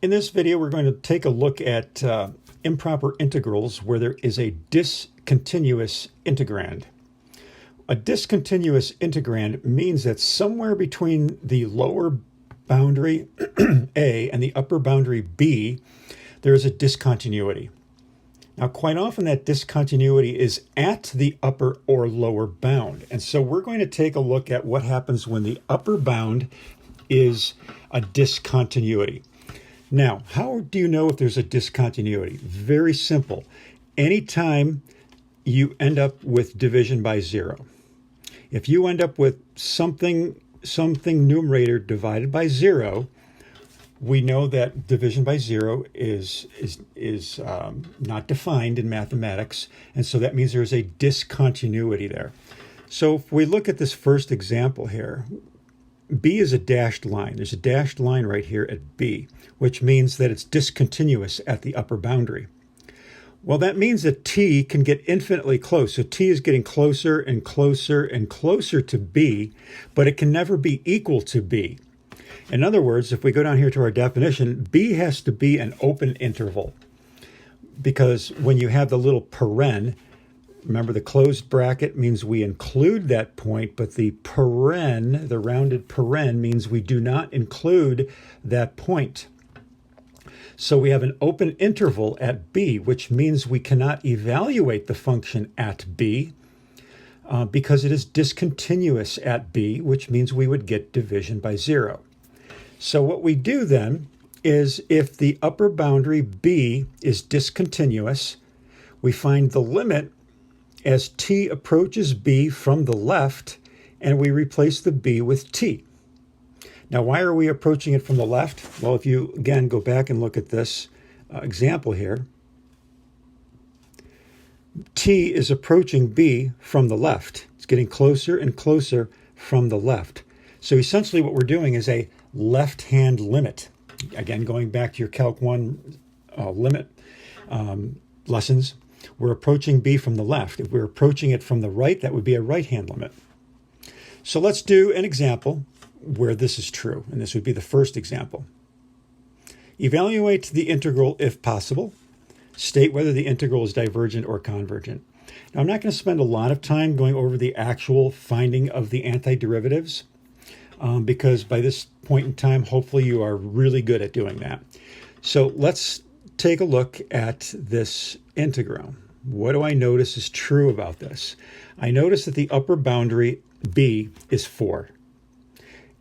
In this video, we're going to take a look at improper integrals where there is a discontinuous integrand. A discontinuous integrand means that somewhere between the lower boundary A and the upper boundary B, there is a discontinuity. Now, quite often that discontinuity is at the upper or lower bound. And so we're going to take a look at what happens when the upper bound is a discontinuity. Now, how do you know if there's a discontinuity? Very simple. Anytime you end up with division by zero. If you end up with something numerator divided by zero, we know that division by zero is not defined in mathematics, and so that means there's a discontinuity there. So if we look at this first example here, B is a dashed line. There's a dashed line right here at B, which means that it's discontinuous at the upper boundary. Well, that means that T can get infinitely close. So T is getting closer and closer and closer to B, but it can never be equal to B. In other words, if we go down here to our definition, B has to be an open interval, because when you have the little paren, remember the closed bracket means we include that point, but the paren, the rounded paren, means we do not include that point. So we have an open interval at B, which means we cannot evaluate the function at B because it is discontinuous at B, which means we would get division by zero. So what we do then is if the upper boundary B is discontinuous, we find the limit as T approaches B from the left, and we replace the B with T. Now, why are we approaching it from the left? Well, if you, again, go back and look at this example here, T is approaching B from the left. It's getting closer and closer from the left. So essentially what we're doing is a left-hand limit. Again, going back to your Calc 1 limit lessons, we're approaching B from the left. If we're approaching it from the right, that would be a right-hand limit. So let's do an example where this is true, and this would be the first example. Evaluate the integral if possible. State whether the integral is divergent or convergent. Now, I'm not going to spend a lot of time going over the actual finding of the antiderivatives because by this point in time, hopefully you are really good at doing that. So let's take a look at this integral. What do I notice is true about this? I notice that the upper boundary B is 4.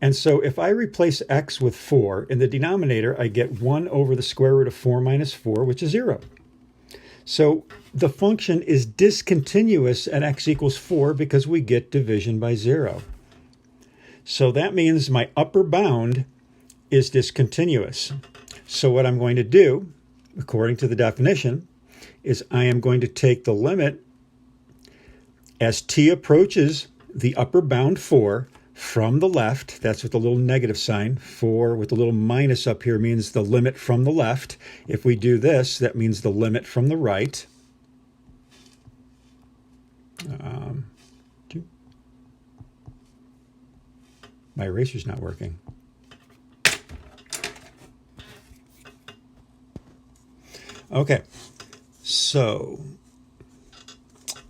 And so if I replace x with 4, in the denominator, I get 1 over the square root of 4 minus 4, which is 0. So the function is discontinuous at x equals 4 because we get division by 0. So that means my upper bound is discontinuous. So what I'm going to do, according to the definition, is I am going to take the limit as t approaches the upper bound 4 from the left. That's with the little negative sign. 4 with the little minus up here means the limit from the left. If we do this, that means the limit from the right. My eraser's not working. Okay, so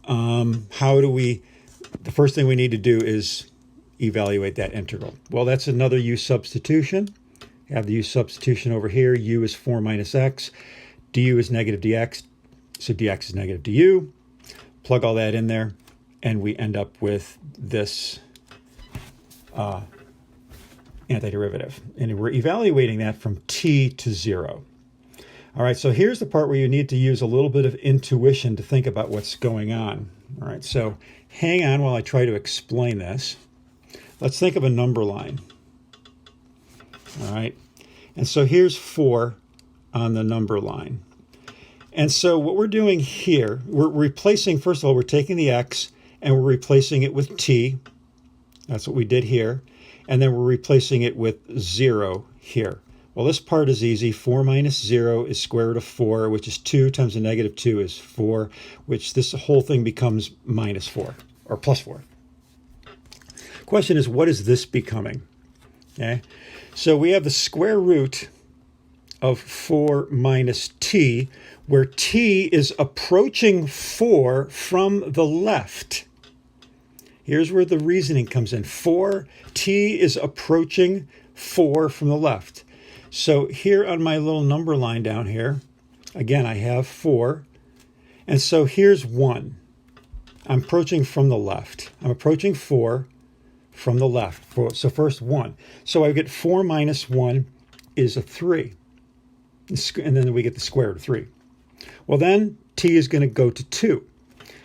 how do we, the first thing we need to do is evaluate that integral. Well, that's another u substitution. Have the u substitution over here. U is 4 minus x. Du is negative dx. So dx is negative du. Plug all that in there, and we end up with this antiderivative. And we're evaluating that from t to 0. All right, so here's the part where you need to use a little bit of intuition to think about what's going on. All right, so hang on while I try to explain this. Let's think of a number line. All right, and so here's 4 on the number line. And so what we're doing here, we're replacing, first of all, we're taking the x and we're replacing it with t. That's what we did here. And then we're replacing it with 0 here. Well, this part is easy. 4 minus 0 is square root of 4, which is 2 times the negative 2 is 4, which this whole thing becomes minus 4, or plus 4. Question is, what is this becoming? Okay, so we have the square root of 4 minus t, where t is approaching 4 from the left. Here's where the reasoning comes in. T is approaching 4 from the left. So here on my little number line down here, again, I have 4. And so here's 1. I'm approaching from the left. I'm approaching 4 from the left. So first 1. So I get 4 minus 1 is a 3. And then we get the square root of 3. Well, then t is going to go to 2.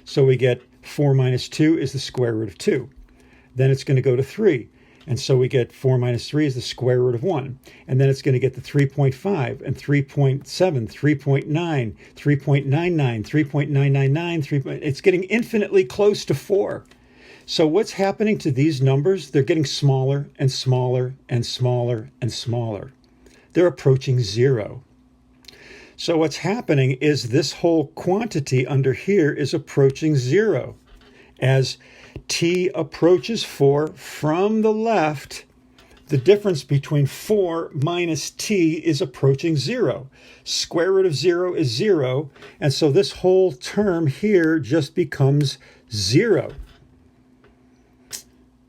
So we get 4 minus 2 is the square root of 2. Then it's going to go to 3. And so we get 4 minus 3 is the square root of 1. And then it's going to get to 3.5 and 3.7, 3.9, 3.99, 3.999, it's getting infinitely close to 4. So what's happening to these numbers? They're getting smaller and smaller and smaller and smaller. They're approaching 0. So what's happening is this whole quantity under here is approaching 0. As t approaches 4 from the left, the difference between 4 minus t is approaching 0. Square root of 0 is 0, and so this whole term here just becomes 0.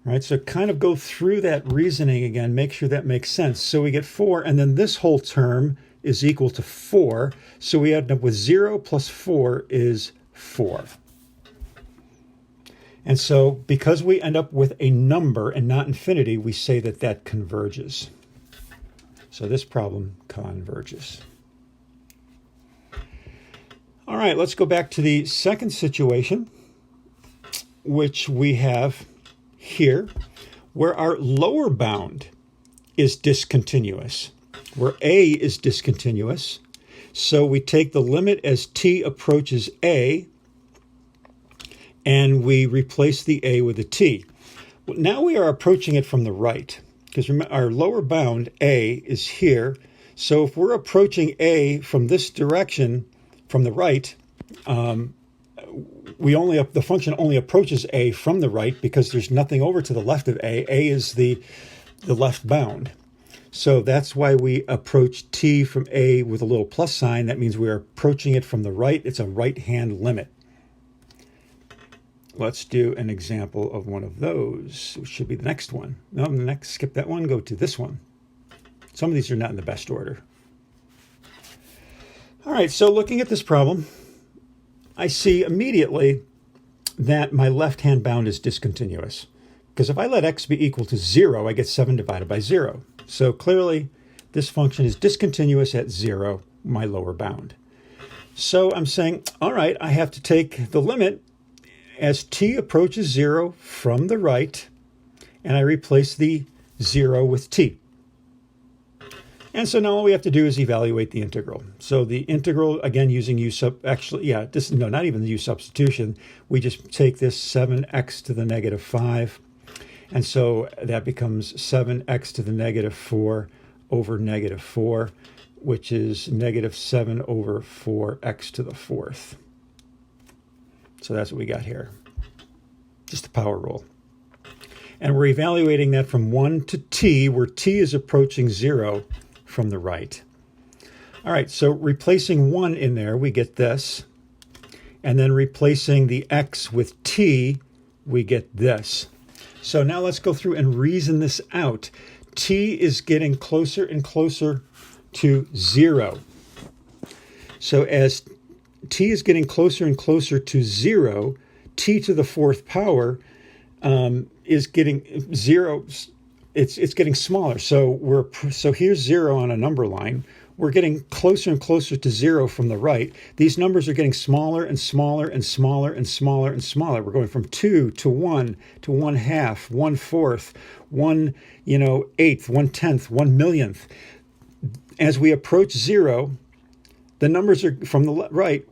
Right, so kind of go through that reasoning again, make sure that makes sense. So we get 4, and then this whole term is equal to 4, so we end up with 0 plus 4 is 4. And so because we end up with a number and not infinity, we say that that converges. So this problem converges. All right, let's go back to the second situation, which we have here, where our lower bound is discontinuous, where a is discontinuous. So we take the limit as t approaches a, and we replace the a with a t. Well, now we are approaching it from the right, because remember, our lower bound, a, is here. So if we're approaching a from this direction, from the right, the function only approaches a from the right because there's nothing over to the left of a. A is the left bound. So that's why we approach t from a with a little plus sign. That means we're approaching it from the right. It's a right-hand limit. Let's do an example of one of those, which should be the next one. No, the next, skip that one, go to this one. Some of these are not in the best order. All right, so looking at this problem, I see immediately that my left-hand bound is discontinuous. Because if I let x be equal to 0, I get 7 divided by 0. So clearly, this function is discontinuous at 0, my lower bound. So I'm saying, all right, I have to take the limit as t approaches 0 from the right, and I replace the 0 with t. And so now all we have to do is evaluate the integral. So the integral, again, using not even the substitution. We just take this 7x to the negative 5. And so that becomes 7x to the negative 4 over negative 4, which is negative 7 over 4x to the 4th. So that's what we got here. Just the power rule. And we're evaluating that from 1 to t, where t is approaching 0 from the right. All right, so replacing 1 in there, we get this. And then replacing the x with t, we get this. So now let's go through and reason this out. T is getting closer and closer to 0. So as t is getting closer and closer to 0, t to the 4th power is getting 0. It's getting smaller. So here's 0 on a number line. We're getting closer and closer to 0 from the right. These numbers are getting smaller and smaller and smaller and smaller and smaller. We're going from 2 to 1 to 1/2, 1/4, 1/8, 1/10, 1/millionth. As we approach 0, the numbers are from the right.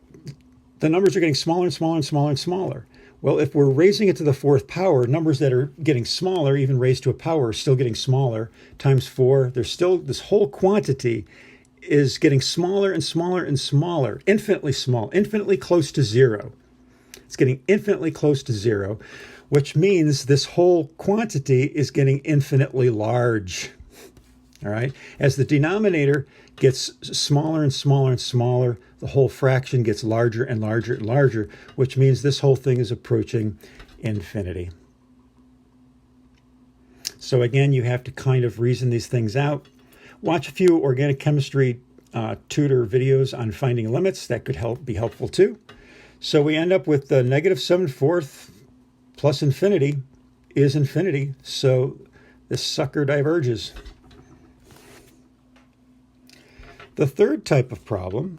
The numbers are getting smaller and smaller and smaller and smaller. Well, if we're raising it to the 4th power, numbers that are getting smaller, even raised to a power, are still getting smaller. Times 4, there's still this whole quantity is getting smaller and smaller and smaller, infinitely small, infinitely close to 0. It's getting infinitely close to 0, which means this whole quantity is getting infinitely large. All right. As the denominator gets smaller and smaller and smaller, the whole fraction gets larger and larger and larger, which means this whole thing is approaching infinity. So again, you have to kind of reason these things out. Watch a few organic chemistry tutor videos on finding limits. That could be helpful too. So we end up with the negative 7/4 plus infinity is infinity. So this sucker diverges. The third type of problem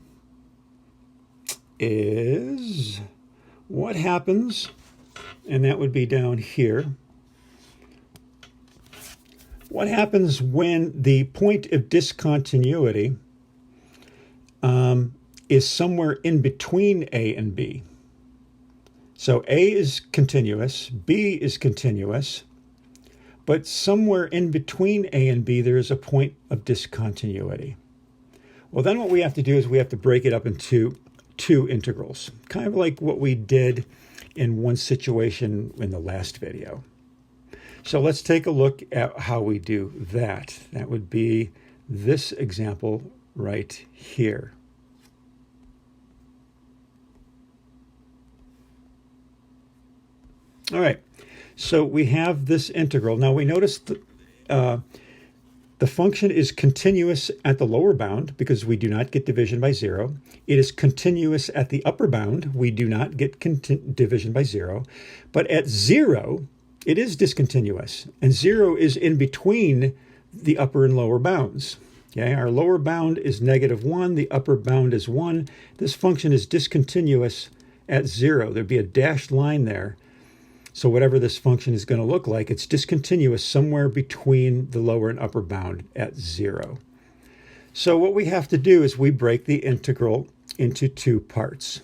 is what happens, and that would be down here. What happens when the point of discontinuity is somewhere in between A and B? So A is continuous, B is continuous, but somewhere in between A and B there is a point of discontinuity. Well, then what we have to do is we have to break it up into two integrals, kind of like what we did in one situation in the last video. So let's take a look at how we do that. That would be this example right here. All right, so we have this integral. Now we notice the function is continuous at the lower bound because we do not get division by 0. It is continuous at the upper bound. We do not get division by 0. But at 0, it is discontinuous. And 0 is in between the upper and lower bounds. Okay, our lower bound is -1. The upper bound is 1. This function is discontinuous at 0. There'd be a dashed line there. So whatever this function is going to look like, it's discontinuous somewhere between the lower and upper bound at 0. So what we have to do is we break the integral into two parts.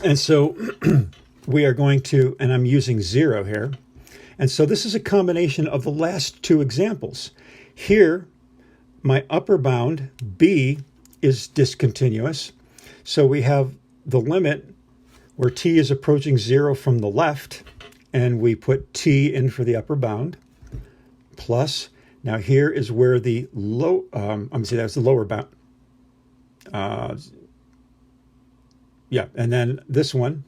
And so we are going to, and I'm using 0 here. And so this is a combination of the last two examples. Here, my upper bound, B, is discontinuous. So we have the limit where t is approaching 0 from the left, and we put t in for the upper bound, plus, now here is where the that's the lower bound. Yeah, and then this one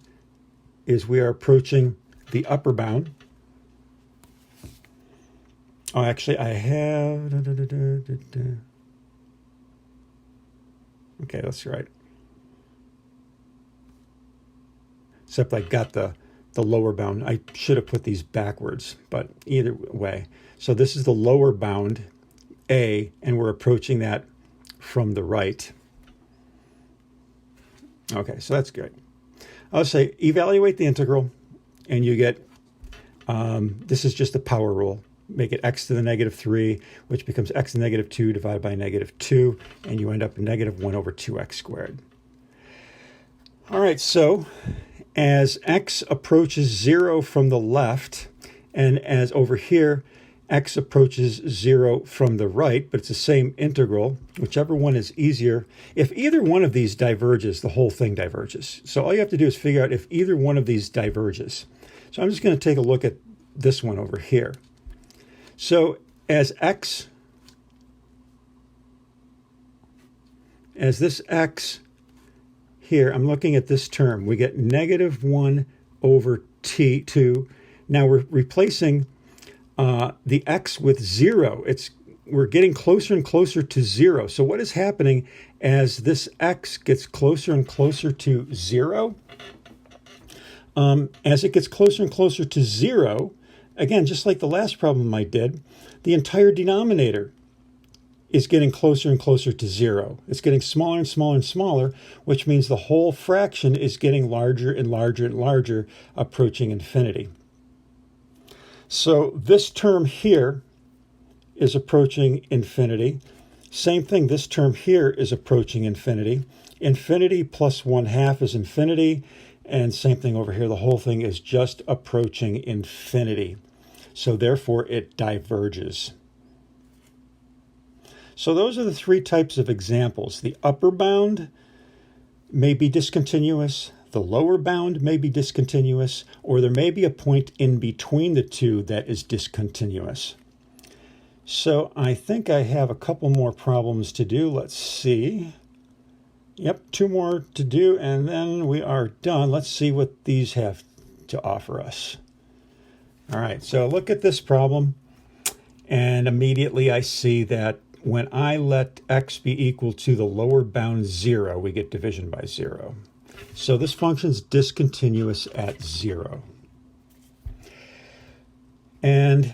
is we are approaching the upper bound. Oh, actually, I have... Okay, that's right. Except I got the lower bound. I should have put these backwards, but either way. So this is the lower bound, A, and we're approaching that from the right. Okay, so that's good. I'll say evaluate the integral, and you get, this is just a power rule. Make it x to the -3, which becomes x to the -2 divided by -2, and you end up -1/2x squared. All right, so as x approaches 0 from the left, and as over here, x approaches 0 from the right, but it's the same integral, whichever one is easier. If either one of these diverges, the whole thing diverges. So all you have to do is figure out if either one of these diverges. So I'm just going to take a look at this one over here. So as this x here, I'm looking at this term. We get -1/t2. Now we're replacing the x with 0. We're getting closer and closer to 0. So what is happening as this x gets closer and closer to 0? As it gets closer and closer to 0, again, just like the last problem I did, the entire denominator is getting closer and closer to 0. It's getting smaller and smaller and smaller, which means the whole fraction is getting larger and larger and larger, approaching infinity. So this term here is approaching infinity. Same thing, this term here is approaching infinity. Infinity plus 1/2 is infinity, and same thing over here. The whole thing is just approaching infinity. So therefore it diverges. So those are the three types of examples. The upper bound may be discontinuous. the lower bound may be discontinuous, or there may be a point in between the two that is discontinuous. So I think I have a couple more problems to do. Let's see. Yep, 2 more to do, and then we are done. Let's see what these have to offer us. All right, so look at this problem, and immediately I see that when I let x be equal to the lower bound 0, we get division by 0. So this function is discontinuous at 0. And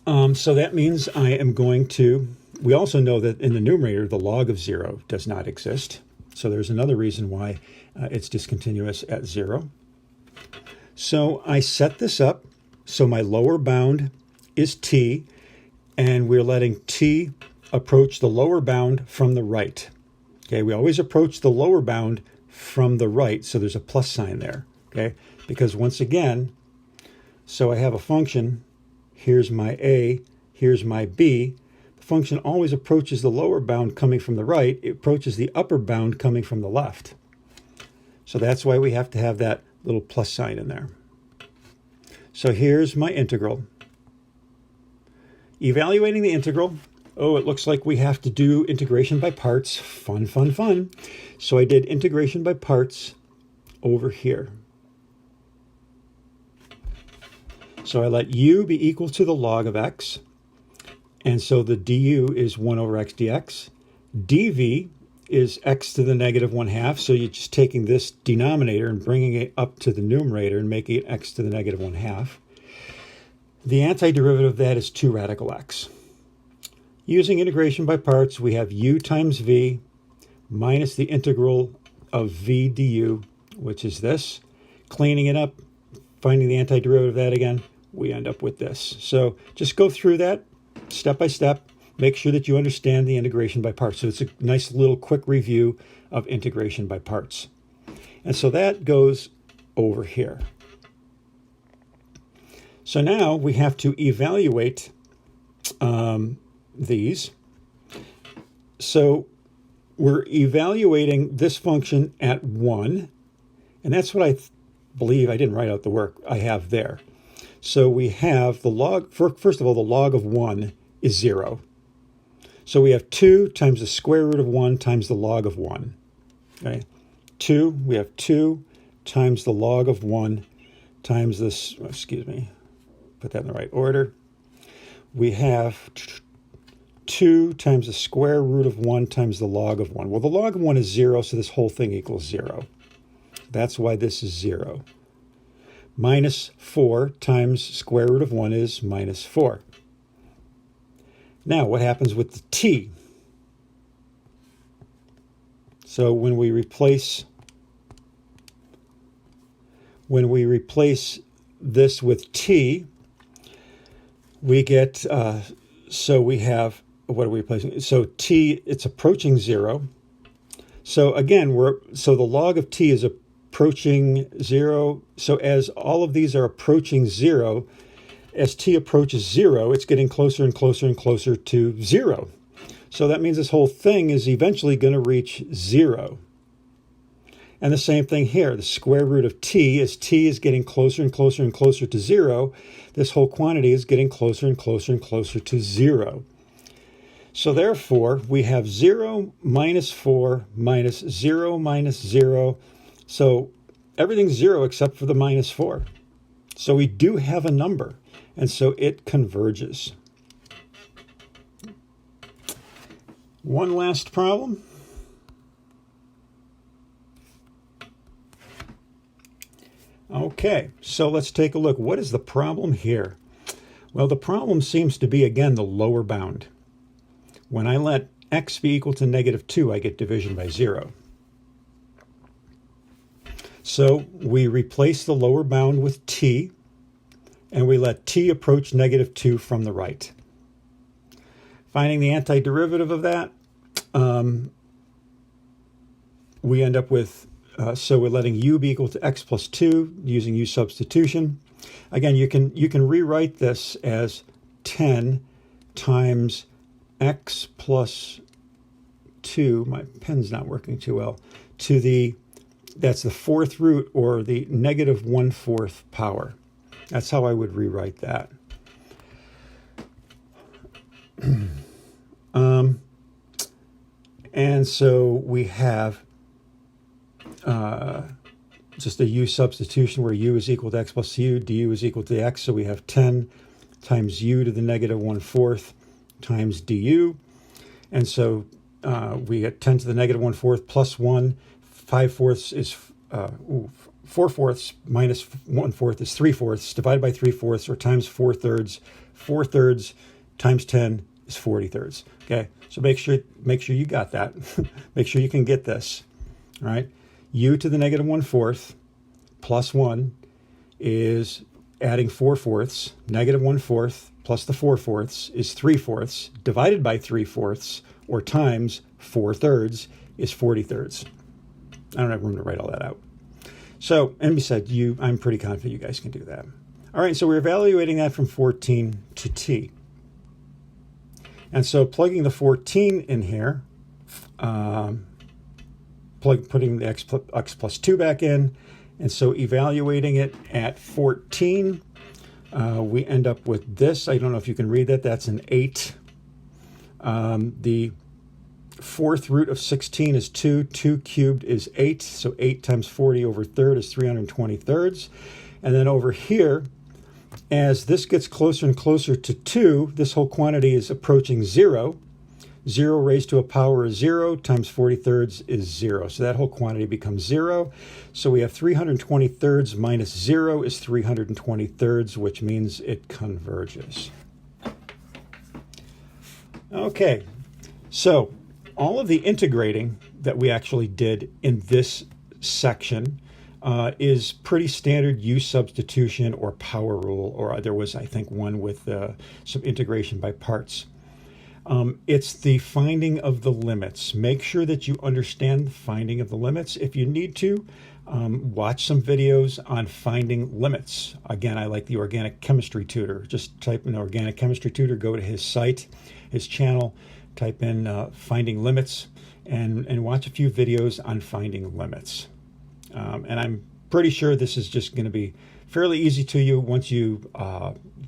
so that means I am going to, we also know that in the numerator, the log of 0 does not exist. So there's another reason why it's discontinuous at 0. So I set this up. So my lower bound is t, and we're letting t approach the lower bound from the right. Okay, we always approach the lower bound from the right, so there's a plus sign there. Okay, because once again, so I have a function. Here's my a, here's my b. The function always approaches the lower bound coming from the right. It approaches the upper bound coming from the left. So that's why we have to have that little plus sign in there. So here's my integral. Evaluating the integral. Oh, it looks like we have to do integration by parts. Fun, fun, fun. So I did integration by parts over here. So I let u be equal to the log of x. And so the du is 1 over x dx. dv is x to the negative 1/2. So you're just taking this denominator and bringing it up to the numerator and making it x to the negative 1/2. The antiderivative of that is 2 radical x. Using integration by parts, we have u times v minus the integral of v du, which is this. Cleaning it up, finding the antiderivative of that again, we end up with this. So just go through that step by step. Make sure that you understand the integration by parts. So it's a nice little quick review of integration by parts. And so that goes over here. So now we have to evaluate these. So we're evaluating this function at 1. And that's what I believe, I didn't write out the work, I have there. So we have the log, first of all, the log of 1 is 0. So we have 2 times the square root of 1 times the log of 1. Okay, we have 2 times the log of 1 times this, excuse me, put that in the right order. We have 2 times the square root of 1 times the log of 1. Well, the log of 1 is 0, so this whole thing equals 0. That's why this is 0. Minus 4 times square root of 1 is minus 4. Now, what happens with the t? So when we replace this with t, we get, so we have, what are we replacing? So t, it's approaching 0. So again, so the log of t is approaching 0. So as all of these are approaching 0, as t approaches 0, it's getting closer and closer and closer to 0. So that means this whole thing is eventually going to reach 0. And the same thing here, the square root of t, as t is getting closer and closer and closer to 0, this whole quantity is getting closer and closer and closer to 0. So therefore, we have 0 minus 4 minus 0 minus 0. So everything's 0 except for the minus 4. So we do have a number, and so it converges. One last problem. Okay, so let's take a look. What is the problem here? Well, the problem seems to be, again, the lower bound. When I let x be equal to negative 2, I get division by 0. So we replace the lower bound with t, and we let t approach negative 2 from the right. Finding the antiderivative of that, we end up with, so we're letting u be equal to x plus 2 using u substitution. Again, you can rewrite this as 10 times x plus 2, my pen's not working too well, to the That's the fourth root, or the negative 1/4 power. That's how I would rewrite that. And so we have just a u substitution where u is equal to x plus u, du is equal to x. So we have 10 times u to the negative 1/4 times du. And so we get 10 to the negative 1/4 plus 1. 5/4 is 4/4 minus 1/4 is 3/4. Divided by 3/4 or times 4/3. 4/3 times 10 is 40/3. Okay, so make sure you got that. Make sure you can get this. All right, u to the negative 1/4 plus 1 is adding 4/4. Negative 1/4 plus the 4/4 is 3/4. Divided by 3/4 or times 4/3 is 40/3. I don't have room to write all that out. So, and besides, I'm pretty confident you guys can do that. All right, so we're evaluating that from 14 to t. And so plugging the 14 in here, putting the x plus 2 back in, and so evaluating it at 14, we end up with this. I don't know if you can read that. That's an 8. The fourth root of 16 is 2. 2 cubed is 8. So 8 times 40 over third is 320 thirds. And then over here, as this gets closer and closer to 2, this whole quantity is approaching 0. 0 raised to a power of 0 times 40 thirds is 0. So that whole quantity becomes 0. So we have 320 thirds minus 0 is 320 thirds, which means it converges. Okay, so all of the integrating that we actually did in this section is pretty standard u substitution or power rule, or there was, I think, one with some integration by parts. It's the finding of the limits. Make sure that you understand the finding of the limits. If you need to, watch some videos on finding limits. Again, I like the Organic Chemistry Tutor. Just type in Organic Chemistry Tutor, go to his site, his channel, type in finding limits, and watch a few videos on finding limits. And I'm pretty sure this is just going to be fairly easy to you once you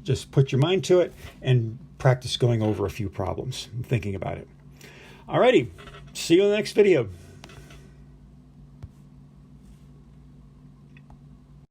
just put your mind to it and practice going over a few problems and thinking about it. Alrighty, see you in the next video.